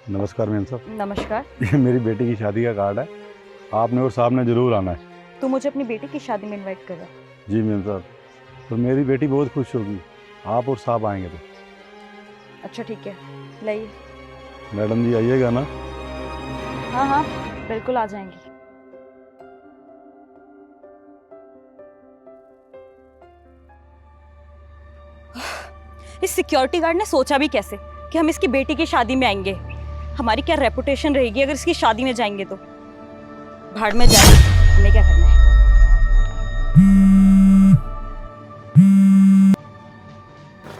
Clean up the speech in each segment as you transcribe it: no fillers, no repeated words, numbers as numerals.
नमस्कार मेम साहब। नमस्कार। ये मेरी बेटी की शादी का कार्ड है, आपने और साहब ने ज़रूर आना है। तू मुझे अपनी बेटी की शादी में इनवाइट कर रहा है? जी मेम साहब, तो मेरी बेटी बहुत खुश होगी, आप और साहब आएंगे तो। अच्छा ठीक है, लाइए। मैडम जी आइएगा ना? हाँ हाँ, बिल्कुल आ जाएंगी। इस सिक्योरिटी गार्ड ने सोचा भी कैसे कि हम इसकी बेटी की शादी में आएंगे? हमारी क्या रेपुटेशन रहेगी अगर इसकी शादी में जाएंगे तो? भाड़ में जाए, हमें क्या करना है?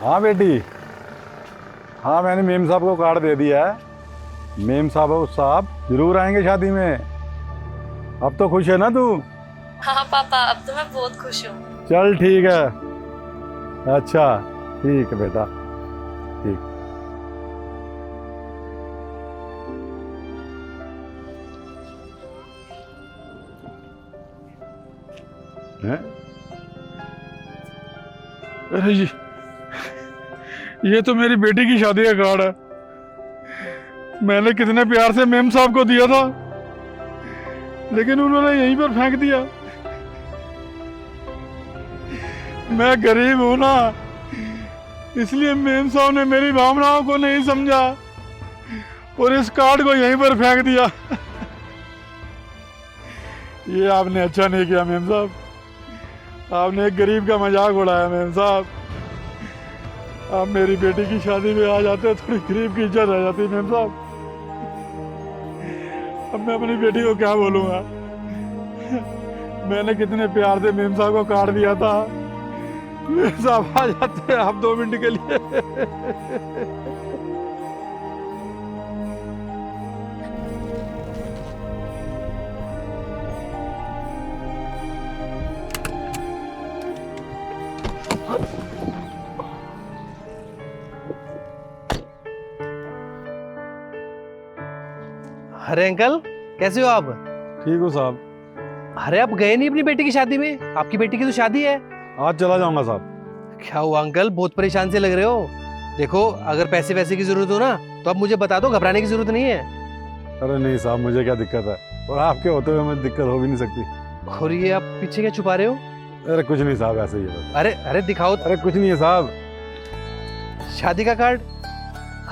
हाँ बेटी, हाँ मैंने मेम साहब को कार्ड दे दिया है। मेम साहब और साहब जरूर आएंगे शादी में। अब तो खुश है ना तू? हाँ पापा, अब तो मैं बहुत खुश हूँ। चल ठीक है, अच्छा ठीक है बेटा, ठीक। हैं? अरे ये तो मेरी बेटी की शादी का कार्ड है। मैंने कितने प्यार से मेम साहब को दिया था, लेकिन उन्होंने यहीं पर फेंक दिया। मैं गरीब हूं ना, इसलिए मेम साहब ने मेरी भावनाओं को नहीं समझा और इस कार्ड को यहीं पर फेंक दिया। ये आपने अच्छा नहीं किया मेम साहब, आपने एक गरीब का मजाक उड़ाया मेम साहब। आप मेरी बेटी की शादी में आ जाते, थोड़ी गरीब की इज्जत रह जाती मेम साहब। अब मैं अपनी बेटी को क्या बोलूँगा? मैंने कितने प्यार से मेम साहब को कार्ड दिया था। मेम साहब आ जाते हैं आप 2 मिनट के लिए। अरे अंकल, कैसे हो आप? ठीक हो साहब? अरे आप गए नहीं अपनी बेटी की शादी में? आपकी बेटी की तो शादी है। आज चला जाऊंगा साहब। क्या हुआ अंकल, बहुत परेशान से लग रहे हो? देखो, अगर पैसे वैसे की जरूरत हो ना तो आप मुझे बता दो, घबराने की जरूरत नहीं है। अरे नहीं साहब, मुझे क्या दिक्कत है, और आपके होते हुए मुझे दिक्कत हो भी नहीं सकती। और ये आप पीछे क्या छुपा रहे हो? अरे कुछ नहीं साहब, ऐसे ही है बस। अरे अरे दिखाओ। अरे कुछ नहीं है साहब। शादी का कार्ड?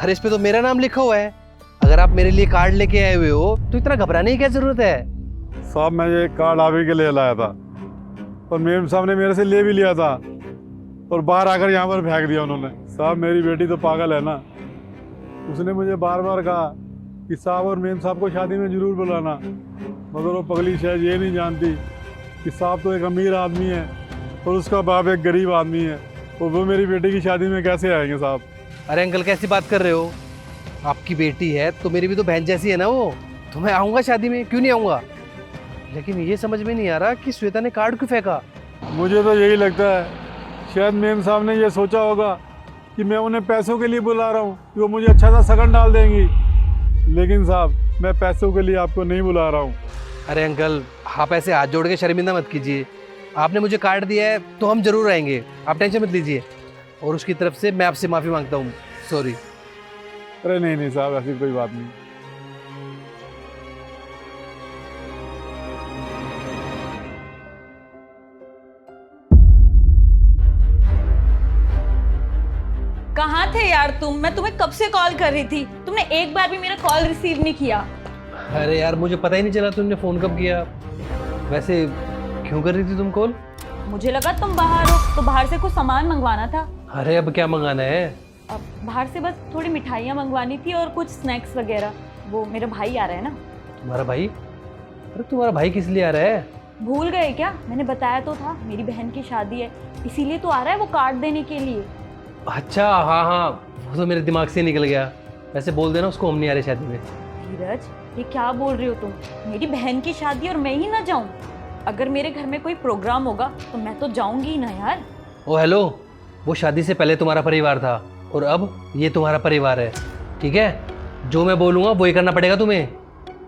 अरे इस पे तो मेरा नाम लिखा हुआ है। अगर आप मेरे लिए कार्ड लेके आए हुए हो तो इतना घबराने की क्या जरूरत है? साहब मैं ये कार्ड आप ही के लिए लाया था, और मेम साहब ने मेरे से ले भी लिया था, और बाहर आकर यहाँ पर फेंक दिया उन्होंने। साहब मेरी बेटी तो पागल है ना, उसने मुझे बार बार कहा कि साहब और मेम साहब को शादी में जरूर बुलाना, मगर वो पगली शायद ये नहीं जानती कि साहब तो एक अमीर आदमी है और उसका बाप एक गरीब आदमी है, और वो मेरी बेटी की शादी में कैसे आएंगे साहब? अरे अंकल, कैसी बात कर रहे हो? आपकी बेटी है तो मेरी भी तो बहन जैसी है ना वो, तो मैं आऊँगा शादी में, क्यों नहीं आऊँगा? लेकिन ये समझ में नहीं आ रहा कि श्वेता ने कार्ड क्यों फेंका। मुझे तो यही लगता है, शायद मेम साहब ने ये सोचा होगा कि मैं उन्हें पैसों के लिए बुला रहा हूँ कि वो मुझे अच्छा सा शगन डाल देंगी, लेकिन साहब मैं पैसों के लिए आपको नहीं बुला रहा हूँ। अरे अंकल, आप ऐसे हाथ जोड़ के शर्मिंदा मत कीजिए। आपने मुझे कार्ड दिया है तो हम जरूर आएंगे, आप टेंशन मत लीजिए। और उसकी तरफ से मैं आपसे माफ़ी मांगता हूँ, सॉरी। अरे नहीं नहीं साहब, ऐसी कोई बात नहीं। कहाँ थे यार तुम? मैं तुम्हें कब से कॉल कर रही थी, तुमने एक बार भी मेरा कॉल रिसीव नहीं किया। अरे यार, मुझे पता ही नहीं चला तुमने फ़ोन कब किया। वैसे क्यों कर रही थी तुम कॉल? मुझे लगा तुम बाहर हो तो बाहर से कुछ सामान मंगवाना था। अरे अब क्या मंगाना है? अब बाहर से बस थोड़ी मिठाइयाँ मंगवानी थी और कुछ स्नैक्स वगैरह। वो मेरा भाई आ रहा है ना। तुम्हारा भाई? अरे तुम्हारा भाई किस लिए आ रहा है? भूल गए क्या? मैंने बताया तो था, मेरी बहन की शादी है, इसीलिए तो आ रहा है वो कार्ड देने के लिए। अच्छा हाँ हाँ, वो तो मेरे दिमाग से निकल गया। वैसे बोल देना उसको हम नहीं आ रहे शादी में। धीरज, ये क्या बोल रहे हो तुम? मेरी बहन की शादी और मैं ही ना जाऊं? अगर मेरे घर में कोई प्रोग्राम होगा तो मैं तो जाऊंगी ही ना यार। ओ हेलो, वो शादी से पहले तुम्हारा परिवार था और अब ये तुम्हारा परिवार है, ठीक है? जो मैं बोलूँगा वही करना पड़ेगा तुम्हें।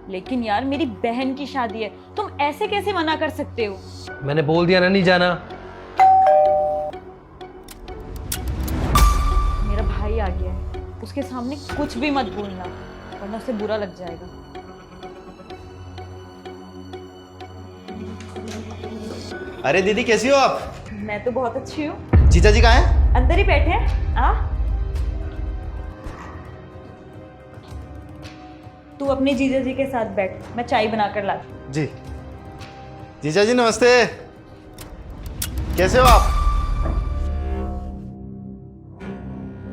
लेकिन यार मेरी बहन की शादी है, तुम ऐसे कैसे मना कर सकते हो? मैंने बोल दिया ना, नहीं जाना। मेरा भाई आ गया है, उसके सामने कुछ भी मत बोलना। वरना उसे बुरा लग जाएगा। अरे दीदी कैसी हो आप? मैं तो बहुत अच्छी हूँ। जीजा जी कहाँ हैं? अंदर ही बैठे हैं। आ तू अपने जीजा जी के साथ बैठ, मैं चाय बनाकर लाती हूँ। जी जीजा जी नमस्ते, कैसे हो आप?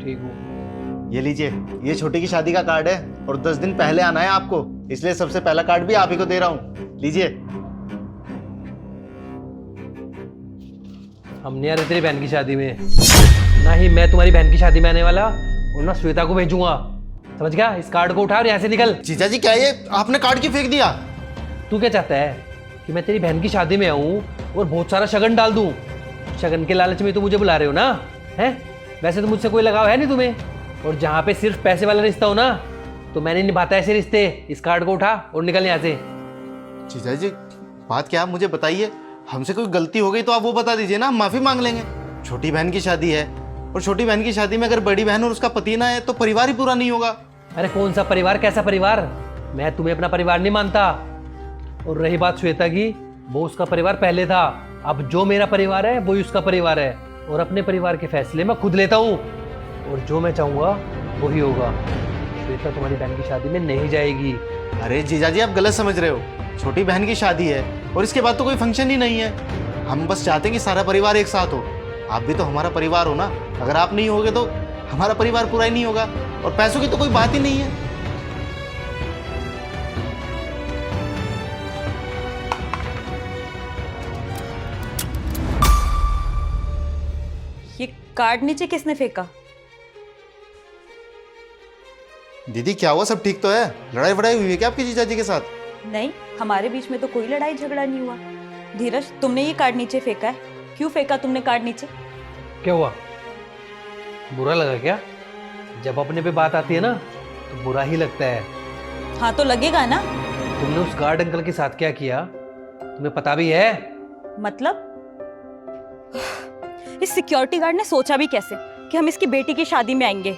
ठीक हूँ। ये लीजिए, ये छोटी की शादी का कार्ड है और 10 दिन पहले आना है आपको, इसलिए सबसे पहला कार्ड भी आप ही को दे रहा हूँ, लीजिए। हम नहीं आ रहे तेरी बहन की शादी में, ना ही मैं तुम्हारी बहन की शादी में आने वाला और ना श्वेता को भेजूंगा, समझ गया? इस कार्ड को उठा और यहाँ से निकल। जीजा जी क्या ये आपने कार्ड क्यों फेंक दिया? तू क्या चाहता है कि मैं तेरी बहन की शादी में आऊँ और बहुत सारा शगन डाल दूँ? शगन के लालच में तो मुझे बुला रहे हो ना? हैं? वैसे तो मुझसे कोई लगाव है नहीं तुम्हें, और जहाँ पे सिर्फ पैसे वाला रिश्ता हो ना तो मैंने निभाता ऐसे रिश्ते। इस कार्ड को उठा और निकल यहाँ से। जीजा जी बात क्या आप मुझे बताइए, हमसे कोई गलती हो गई तो आप वो बता दीजिए ना, हम माफी मांग लेंगे। छोटी बहन की शादी है और छोटी बहन की शादी में अगर बड़ी बहन और उसका पति ना है तो परिवार ही पूरा नहीं होगा। अरे कौन सा परिवार, कैसा परिवार? मैं तुम्हें अपना परिवार नहीं मानता। और रही बात श्वेता की, वो उसका परिवार पहले था, अब जो मेरा परिवार है वही उसका परिवार है, और अपने परिवार के फैसले मैं खुद लेता हूँ और जो मैं चाहूँगा वही होगा। श्वेता तुम्हारी बहन की शादी में नहीं जाएगी। अरे जीजा जी आप गलत समझ रहे हो, छोटी बहन की शादी है और इसके बाद तो कोई फंक्शन ही नहीं है। हम बस चाहते हैं कि सारा परिवार एक साथ हो। आप भी तो हमारा परिवार हो ना, अगर आप नहीं होगे तो हमारा परिवार पूरा ही नहीं होगा, और पैसों की तो कोई बात ही नहीं है। ये कार्ड नीचे किसने फेंका? दीदी क्या हुआ, सब ठीक तो है? लड़ाई वड़ाई हुई है क्या आपकी जीजा जी के साथ? नहीं, हमारे बीच में तो कोई लड़ाई झगड़ा नहीं हुआ। धीरज, तुमने ये कार्ड नीचे फेंका है, क्यों फेंका तुमने कार्ड नीचे? क्या हुआ, बुरा लगा क्या? जब अपने पे बात आती है ना तो बुरा ही लगता है। हाँ तो लगेगा ना। तुमने उस गार्ड अंकल के साथ क्या किया तुम्हें पता भी है? मतलब इस सिक्योरिटी गार्ड ने सोचा भी कैसे कि हम इसकी बेटी की शादी में आएंगे?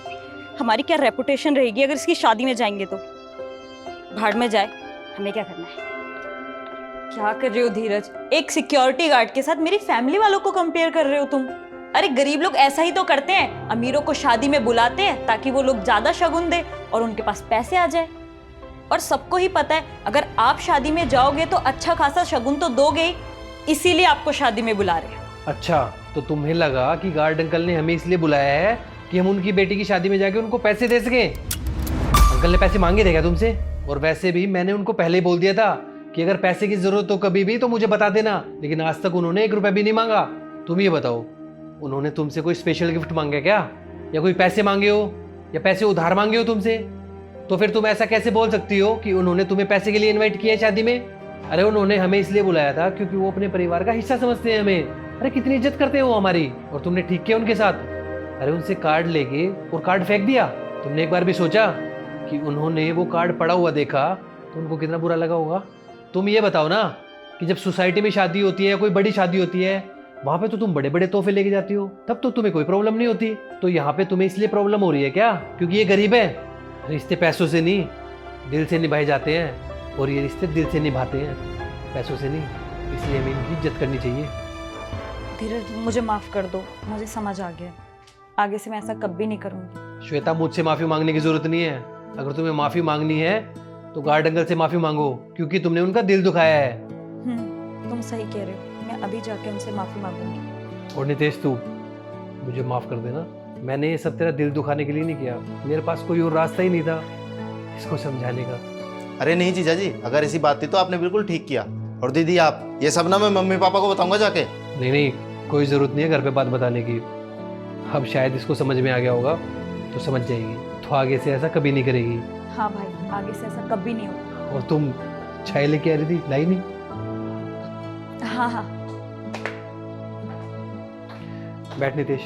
हमारी क्या रेपुटेशन रहेगी अगर इसकी शादी में जाएंगे तो? भाड़ में जाए, हमें क्या करना है? क्या कर रहे हो धीरज? एक सिक्योरिटी गार्ड के साथ मेरी फैमिली वालों को कंपेयर कर रहे हो तुम? अरे गरीब लोग ऐसा ही तो करते हैं, अमीरों को शादी में बुलाते हैं ताकि वो लोग ज्यादा शगुन दे और उनके पास पैसे आ जाए। और सबको ही पता है अगर आप शादी में जाओगे तो अच्छा खासा शगुन तो दोगे ही, इसीलिए आपको शादी में बुला रहे हैं। अच्छा, तो तुम्हें लगा कि गार्ड अंकल ने हमें इसलिए बुलाया है कि हम उनकी बेटी की शादी में जाके उनको पैसे दे सके? अंकल ने पैसे मांगे थे क्या तुमसे? और वैसे भी मैंने उनको पहले ही बोल दिया था कि अगर पैसे की जरूरत हो कभी भी तो मुझे बता देना, लेकिन आज तक उन्होंने 1 रुपया भी नहीं मांगा। तुम ये बताओ, उन्होंने तुमसे कोई स्पेशल गिफ्ट मांगा क्या, या कोई पैसे मांगे हो, या पैसे उधार मांगे हो तुमसे? तो फिर तुम ऐसा कैसे बोल सकती हो कि उन्होंने तुम्हें पैसे के लिए इन्वाइट किया है शादी में? अरे उन्होंने हमें इसलिए बुलाया था क्योंकि वो अपने परिवार का हिस्सा समझते हैं हमें। अरे कितनी इज्जत करते हैं वो हमारी, और तुमने ठीक किया उनके साथ। अरे उनसे कार्ड लेके और कार्ड फेंक दिया। तुमने एक बार भी सोचा कि उन्होंने वो कार्ड पड़ा हुआ देखा तो उनको कितना बुरा लगा होगा? तुम ये बताओ ना कि जब सोसाइटी में शादी होती है, कोई बड़ी शादी होती है, वहां पे तो तुम बड़े बड़े तोहफे लेके जाती हो, तब तो तुम्हें कोई प्रॉब्लम नहीं होती। तो यहाँ पे तुम्हें इसलिए प्रॉब्लम हो रही है क्या क्योंकि ये गरीब है? रिश्ते पैसों से नहीं दिल से निभाए जाते हैं, और ये रिश्ते दिल से निभाते हैं, पैसों से नहीं। इसलिए हमें इनकी इज्जत करनी चाहिए। धीरज मुझे माफ कर दो, मुझे समझ आ गया, आगे से मैं ऐसा कभी नहीं करूंगी। श्वेता, मुझसे माफी मांगने की जरूरत नहीं है। अगर तुम्हें माफी मांगनी है तो गार्ड अंकल से माफी मांगो, क्योंकि तुमने उनका दिल दुखाया है। तुम सही कह रहे हो, मैं अभी जाके उनसे माफी मांगूंगी। और नितेश, तू मुझे माफ कर देना, मैंने ये सब तेरा दिल दुखाने के लिए नहीं किया। मेरे पास कोई और रास्ता ही नहीं था इसको समझाने का। अरे नहीं जीजा जी, अगर ऐसी बात थी तो आपने बिल्कुल ठीक किया। और दीदी आप ये सब ना मैं मम्मी पापा को बताऊंगा जाके। नहीं नहीं, कोई ज़रूरत नहीं है घर पे बात बताने की। अब शायद इसको समझ में आ गया होगा तो समझ जाएगी, तो आगे से ऐसा कभी नहीं करेगी। हाँ भाई, आगे से ऐसा कभी नहीं होगा। और तुम चाय लेके आ रही थी, लाई नहीं? हाँ हाँ। बैठ नितेश।